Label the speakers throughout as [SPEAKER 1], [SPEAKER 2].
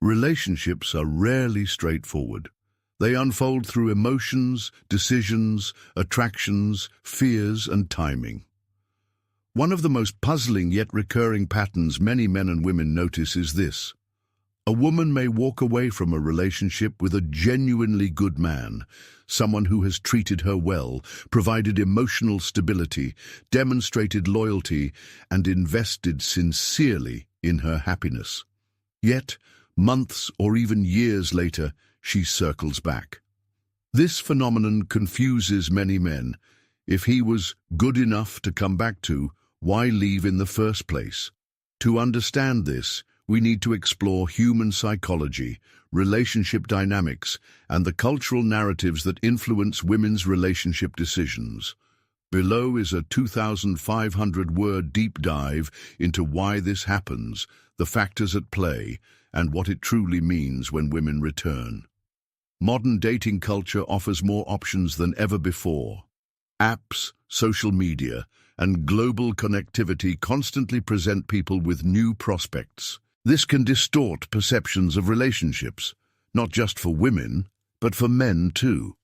[SPEAKER 1] Relationships are rarely straightforward. They unfold through emotions, decisions, attractions, fears, and timing. One of the most puzzling yet recurring patterns many men and women notice is this. A woman may walk away from a relationship with a genuinely good man, someone who has treated her well, provided emotional stability, demonstrated loyalty, and invested sincerely in her happiness. Yet, months or even years later, she circles back. This phenomenon confuses many men. If he was good enough to come back to, why leave in the first place? To understand this, we need to explore human psychology, relationship dynamics, and the cultural narratives that influence women's relationship decisions. Below is a 2,500-word deep dive into why this happens, the factors at play, and what it truly means when women return. Modern dating culture offers more options than ever before. Apps, social media, and global connectivity constantly present people with new prospects. This can distort perceptions of relationships, not just for women, but for men too.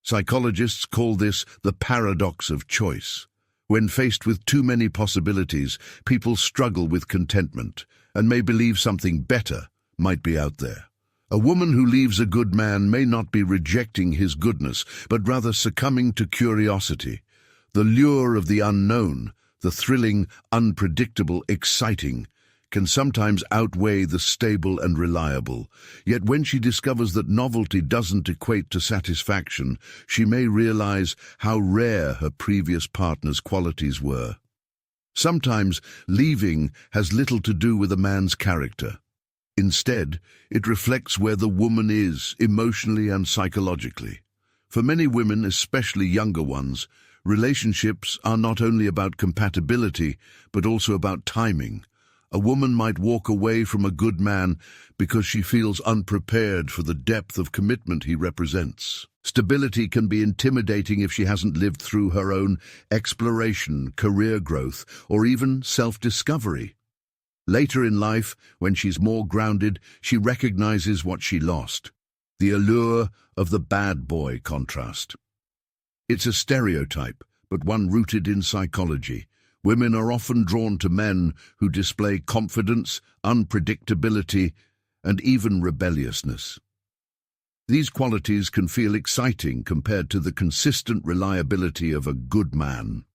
[SPEAKER 1] Psychologists call this the paradox of choice. When faced with too many possibilities, people struggle with contentment and may believe something better might be out there. A woman who leaves a good man may not be rejecting his goodness, but rather succumbing to curiosity. The lure of the unknown, the thrilling, unpredictable, exciting, can sometimes outweigh the stable and reliable. Yet when she discovers that novelty doesn't equate to satisfaction, she may realize how rare her previous partner's qualities were. Sometimes leaving has little to do with a man's character. Instead, it reflects where the woman is, emotionally and psychologically. For many women, especially younger ones, relationships are not only about compatibility, but also about timing. A woman might walk away from a good man because she feels unprepared for the depth of commitment he represents. Stability can be intimidating if she hasn't lived through her own exploration, career growth, or even self-discovery. Later in life, when she's more grounded, she recognizes what she lost. The allure of the bad boy contrast. It's a stereotype, but one rooted in psychology. Women are often drawn to men who display confidence, unpredictability, and even rebelliousness. These qualities can feel exciting compared to the consistent reliability of a good man.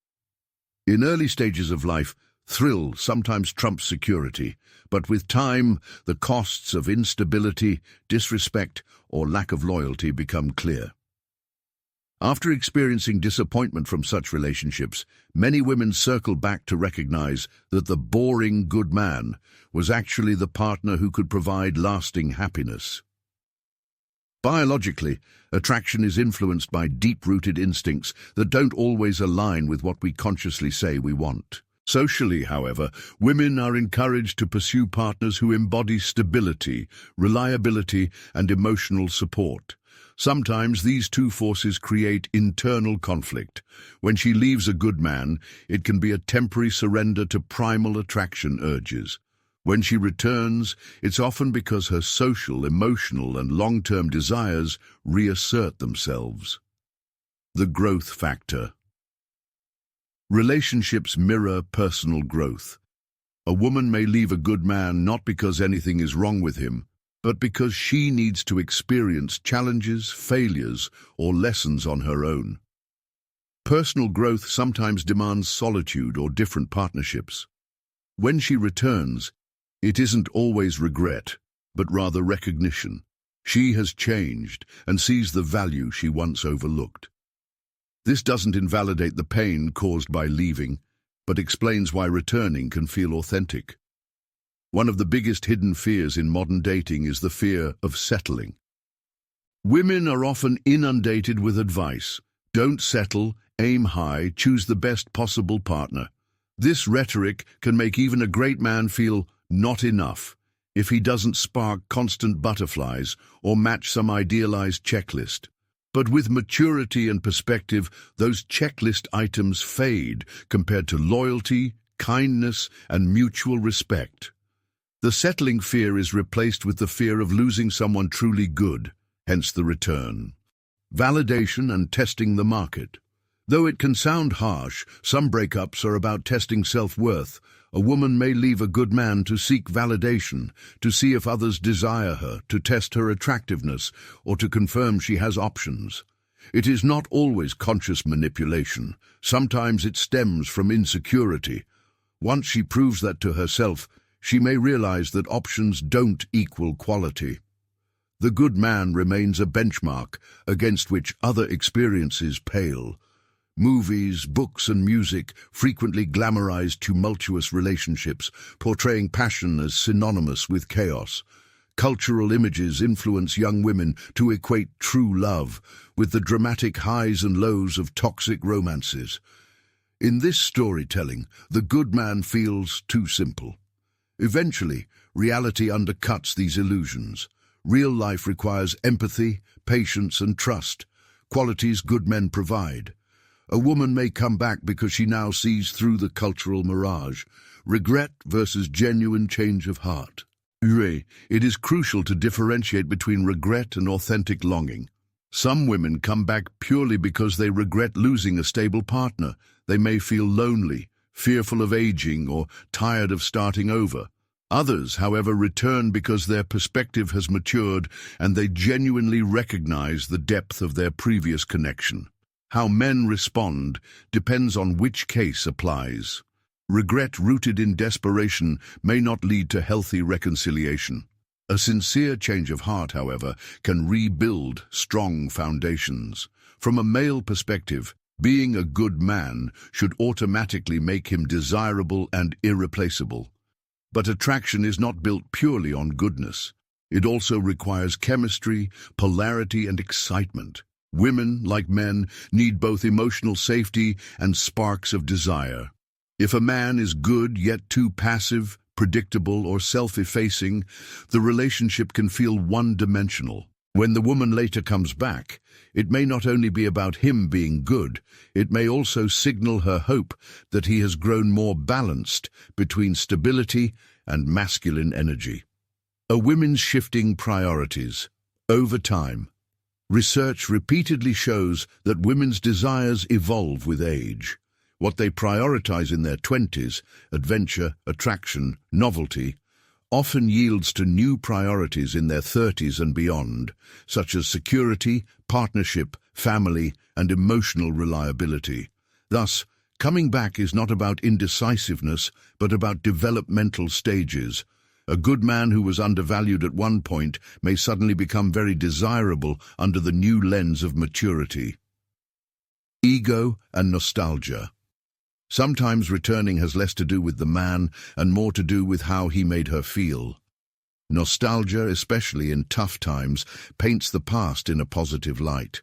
[SPEAKER 1] In early stages of life, thrill sometimes trumps security, but with time, the costs of instability, disrespect, or lack of loyalty become clear. After experiencing disappointment from such relationships, many women circle back to recognize that the boring good man was actually the partner who could provide lasting happiness. Biologically, attraction is influenced by deep-rooted instincts that don't always align with what we consciously say we want. Socially, however, women are encouraged to pursue partners who embody stability, reliability, and emotional support. Sometimes these two forces create internal conflict. When she leaves a good man, it can be a temporary surrender to primal attraction urges. When she returns, it's often because her social, emotional, and long-term desires reassert themselves. The growth factor. Relationships mirror personal growth. A woman may leave a good man not because anything is wrong with him, but because she needs to experience challenges, failures, or lessons on her own. Personal growth sometimes demands solitude or different partnerships. When she returns, it isn't always regret, but rather recognition. She has changed and sees the value she once overlooked. This doesn't invalidate the pain caused by leaving, but explains why returning can feel authentic. One of the biggest hidden fears in modern dating is the fear of settling. Women are often inundated with advice. Don't settle, aim high, choose the best possible partner. This rhetoric can make even a great man feel not enough if he doesn't spark constant butterflies or match some idealized checklist. But with maturity and perspective, those checklist items fade compared to loyalty, kindness, and mutual respect. The settling fear is replaced with the fear of losing someone truly good, hence the return. Validation and testing the market. Though it can sound harsh, some breakups are about testing self-worth. A woman may leave a good man to seek validation, to see if others desire her, to test her attractiveness, or to confirm she has options. It is not always conscious manipulation. Sometimes it stems from insecurity. Once she proves that to herself, she may realize that options don't equal quality. The good man remains a benchmark against which other experiences pale. Movies, books, and music frequently glamorize tumultuous relationships, portraying passion as synonymous with chaos. Cultural images influence young women to equate true love with the dramatic highs and lows of toxic romances. In this storytelling, the good man feels too simple. Eventually, reality undercuts these illusions. Real life requires empathy, patience, and trust, qualities good men provide. A woman may come back because she now sees through the cultural mirage. Regret versus genuine change of heart. It is crucial to differentiate between regret and authentic longing. Some women come back purely because they regret losing a stable partner. They may feel lonely, fearful of aging, or tired of starting over. Others, however, return because their perspective has matured and they genuinely recognize the depth of their previous connection. How men respond depends on which case applies. Regret rooted in desperation may not lead to healthy reconciliation. A sincere change of heart, however, can rebuild strong foundations. From a male perspective, being a good man should automatically make him desirable and irreplaceable. But attraction is not built purely on goodness. It also requires chemistry, polarity, and excitement. Women, like men, need both emotional safety and sparks of desire. If a man is good yet too passive, predictable, or self-effacing, the relationship can feel one-dimensional. When the woman later comes back, it may not only be about him being good, it may also signal her hope that he has grown more balanced between stability and masculine energy. A woman's shifting priorities. Over time, research repeatedly shows that women's desires evolve with age. What they prioritize in their 20s, adventure, attraction, novelty, often yields to new priorities in their 30s and beyond, such as security, partnership, family, and emotional reliability. Thus, coming back is not about indecisiveness, but about developmental stages. A good man who was undervalued at one point may suddenly become very desirable under the new lens of maturity. Ego and nostalgia. Sometimes returning has less to do with the man and more to do with how he made her feel. Nostalgia, especially in tough times, paints the past in a positive light.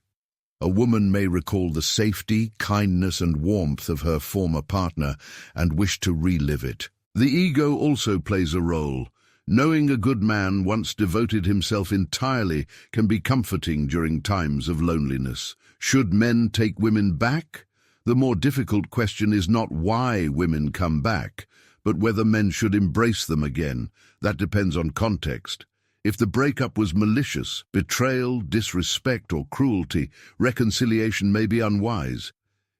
[SPEAKER 1] A woman may recall the safety, kindness, and warmth of her former partner and wish to relive it. The ego also plays a role. Knowing a good man once devoted himself entirely can be comforting during times of loneliness. Should men take women back? The more difficult question is not why women come back, but whether men should embrace them again. That depends on context. If the breakup was malicious, betrayal, disrespect, or cruelty, reconciliation may be unwise.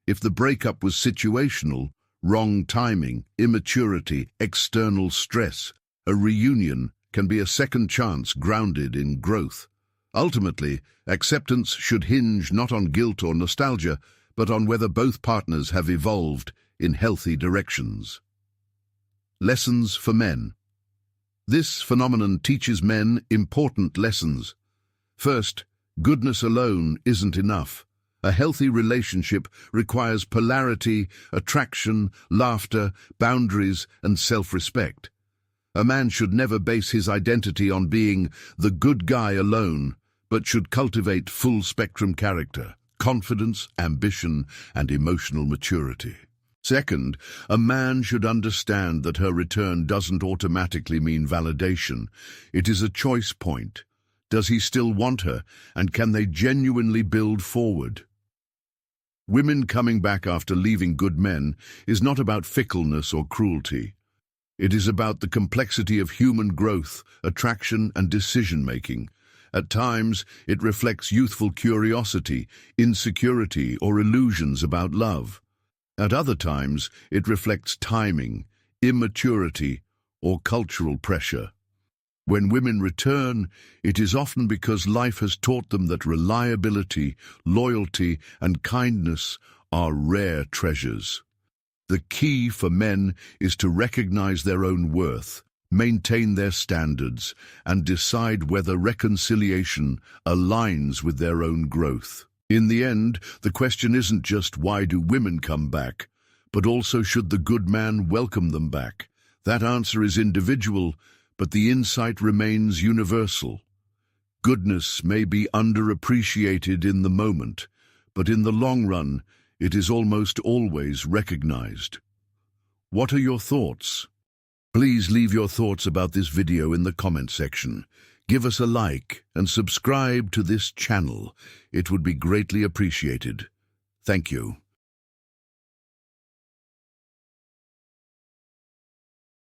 [SPEAKER 1] If the breakup was situational, wrong timing, immaturity, external stress, a reunion can be a second chance grounded in growth. Ultimately, acceptance should hinge not on guilt or nostalgia, but on whether both partners have evolved in healthy directions. Lessons for men. This phenomenon teaches men important lessons. First, goodness alone isn't enough. A healthy relationship requires polarity, attraction, laughter, boundaries, and self-respect. A man should never base his identity on being the good guy alone, but should cultivate full-spectrum character, confidence, ambition, and emotional maturity. Second, a man should understand that her return doesn't automatically mean validation. It is a choice point. Does he still want her, and can they genuinely build forward? Women coming back after leaving good men is not about fickleness or cruelty. It is about the complexity of human growth, attraction, and decision-making. At times, it reflects youthful curiosity, insecurity, or illusions about love. At other times, it reflects timing, immaturity, or cultural pressure. When women return, it is often because life has taught them that reliability, loyalty, and kindness are rare treasures. The key for men is to recognize their own worth, maintain their standards, and decide whether reconciliation aligns with their own growth. In the end, the question isn't just why do women come back, but also should the good man welcome them back. That answer is individual, but the insight remains universal. Goodness may be underappreciated in the moment, but in the long run, it is almost always recognized. What are your thoughts? Please leave your thoughts about this video in the comment section. Give us a like and subscribe to this channel. It would be greatly appreciated. Thank you.